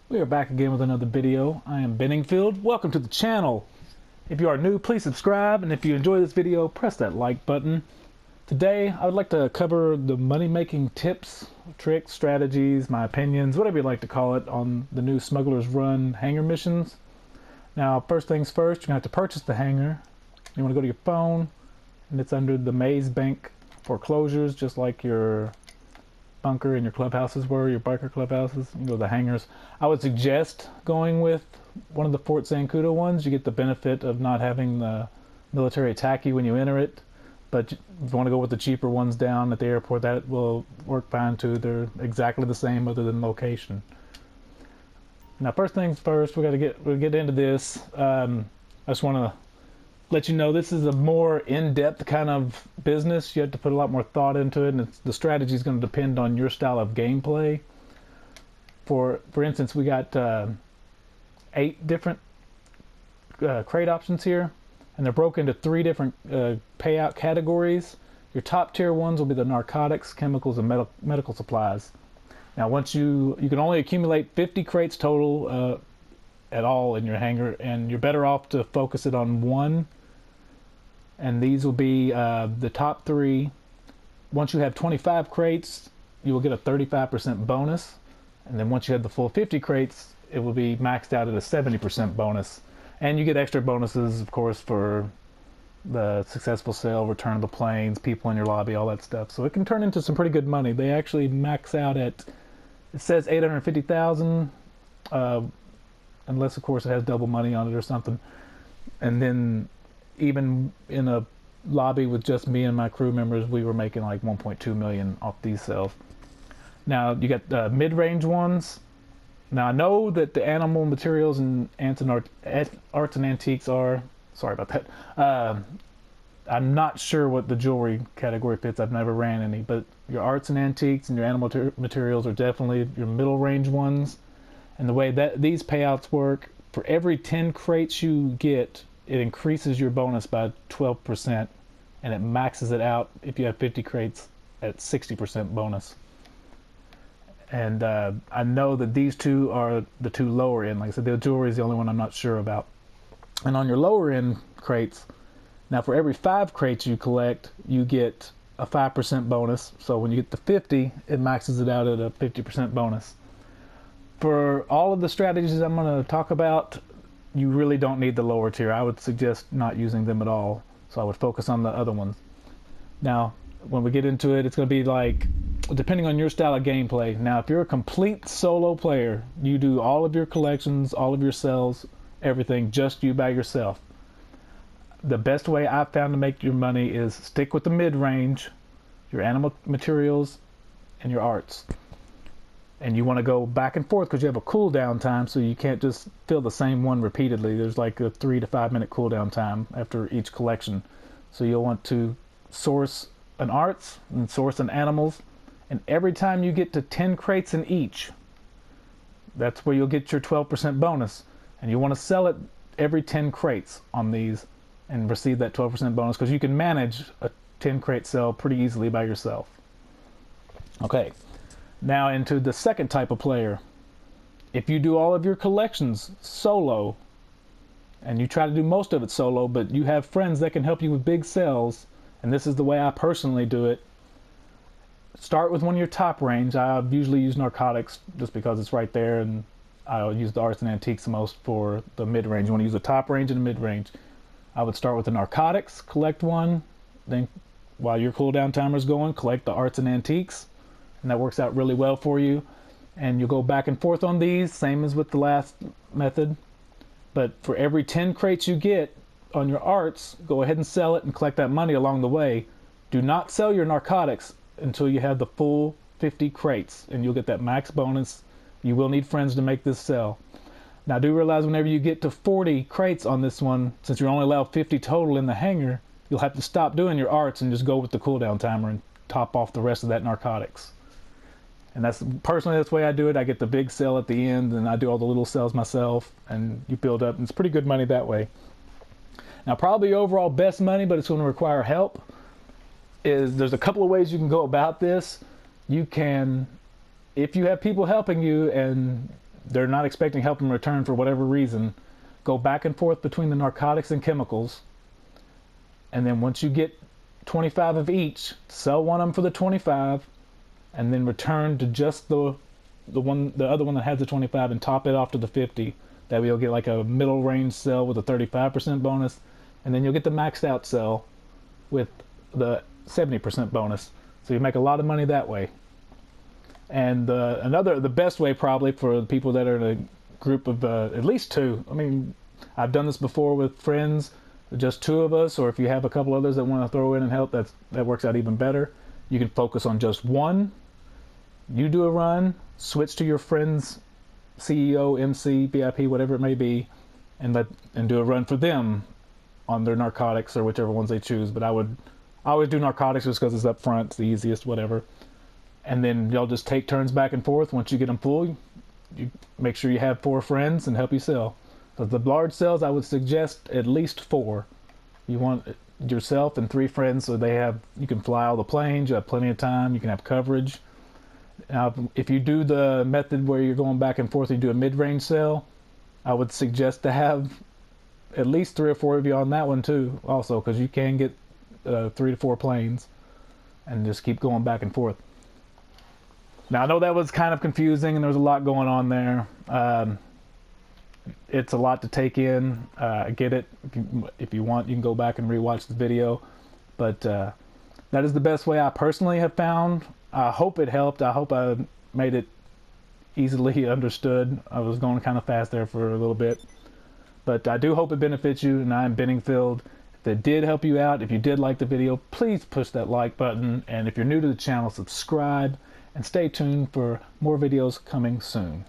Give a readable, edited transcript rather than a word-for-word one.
We are back again with another video. I am Benningfield. Welcome to the channel. If you are new, please subscribe, and if you enjoy this video, press that like button. Today, I would like to cover the money-making tips, tricks, strategies, my opinions, whatever you'd like to call it, on the new Smugglers Run Hangar missions. Now, first things first, you're going to have to purchase the hangar. You want to go to your phone, and it's under the Maze Bank foreclosures, just like your bunker and your clubhouses were, your biker clubhouses. You go to the hangars. I would suggest going with one of the Fort Zancudo ones. You get the benefit of not having the military attack you when you enter it. But if you want to go with the cheaper ones down at the airport, that will work fine too. They're exactly the same other than location. Now, first things first, we'll get into this. I just want to let you know this is a more in-depth kind of business. You have to put a lot more thought into it, and the strategy is going to depend on your style of gameplay. For instance, we got 8 different crate options here, and they're broken into 3 different payout categories. Your top tier ones will be the narcotics, chemicals, and medical supplies. Now, once you can only accumulate 50 crates total at all in your hangar, and you're better off to focus it on one. And these will be the top 3. Once you have 25 crates, you will get a 35% bonus. And then once you have the full 50 crates, it will be maxed out at a 70% bonus. And you get extra bonuses, of course, for the successful sale, return of the planes, people in your lobby, all that stuff. So it can turn into some pretty good money. They actually max out at, it says 850,000, unless, of course, it has double money on it or something. And then even in a lobby with just me and my crew members, we were making like 1.2 million off these sales. Now, you got the mid-range ones. Now, I know that the animal materials and arts and antiques are, sorry about that. I'm not sure what the jewelry category fits. I've never ran any, but your arts and antiques and your animal materials are definitely your middle range ones. And the way that these payouts work, for every 10 crates you get, it increases your bonus by 12%, and it maxes it out if you have 50 crates at 60% bonus. And I know that these two are the 2 lower end. Like I said, the jewelry is the only one I'm not sure about. And on your lower end crates, now for every 5 crates you collect, you get a 5% bonus. So when you get to 50, it maxes it out at a 50% bonus. For all of the strategies I'm going to talk about, you really don't need the lower tier. I would suggest not using them at all. So I would focus on the other ones. Now, when we get into it, it's going to be like, depending on your style of gameplay. Now, if you're a complete solo player, you do all of your collections, all of your sells, everything, just you by yourself. The best way I've found to make your money is stick with the mid-range, your animal materials, and your arts. And you want to go back and forth because you have a cooldown time, so you can't just fill the same one repeatedly. There's like a 3 to 5 minute cooldown time after each collection. So you'll want to source an arts and source an animals, and every time you get to 10 crates in each, that's where you'll get your 12% bonus. And you want to sell it every 10 crates on these and receive that 12% bonus, because you can manage a 10 crate sell pretty easily by yourself. Okay. Now into the second type of player. If you do all of your collections solo, and you try to do most of it solo, but you have friends that can help you with big sales, and this is the way I personally do it, start with one of your top range. I usually use narcotics just because it's right there, and I'll use the arts and antiques the most for the mid-range. You want to use the top range and the mid-range. I would start with the narcotics, collect one, then while your cooldown timer is going, collect the arts and antiques. And that works out really well for you. And you'll go back and forth on these, same as with the last method. But for every 10 crates you get on your arts, go ahead and sell it and collect that money along the way. Do not sell your narcotics until you have the full 50 crates, and you'll get that max bonus. You will need friends to make this sell. Now, do realize whenever you get to 40 crates on this one, since you're only allowed 50 total in the hangar, you'll have to stop doing your arts and just go with the cooldown timer and top off the rest of that narcotics. And that's the way I do it. I get the big sell at the end, and I do all the little sells myself, and you build up, and it's pretty good money that way. Now, probably your overall best money, but it's going to require help, is there's a couple of ways you can go about this. You can, if you have people helping you and they're not expecting help in return for whatever reason, go back and forth between the narcotics and chemicals, and then once you get 25 of each, sell one of them for the 25, and then return to just the other one that has the 25 and top it off to the 50. That way you'll get like a middle range sell with a 35% bonus, and then you'll get the maxed out sell with the 70% bonus. So you make a lot of money that way. And the best way probably for the people that are in a group of at least two. I mean, I've done this before with friends, just two of us, or if you have a couple others that want to throw in and help, that works out even better. You can focus on just one. You do a run, switch to your friend's CEO, MC, VIP, whatever it may be, and do a run for them on their narcotics or whichever ones they choose. But I always do narcotics just because it's up front, it's the easiest, whatever. And then y'all just take turns back and forth. Once you get them full, you make sure you have 4 friends and help you sell. So the large sales, I would suggest at least 4. You want yourself and 3 friends, so you can fly all the planes, you have plenty of time, you can have coverage. Now, if you do the method where you're going back and forth, you do a mid-range sell, I would suggest to have at least 3 or 4 of you on that one too, also, because you can get 3 to 4 planes and just keep going back and forth. Now, I know that was kind of confusing and there was a lot going on there. It's a lot to take in. I get it. If you want, you can go back and rewatch the video. But that is the best way I personally have found. I hope it helped. I hope I made it easily understood. I was going kind of fast there for a little bit. But I do hope it benefits you, and I'm Benningfield. If it did help you out, if you did like the video, please push that like button. And if you're new to the channel, subscribe. And stay tuned for more videos coming soon.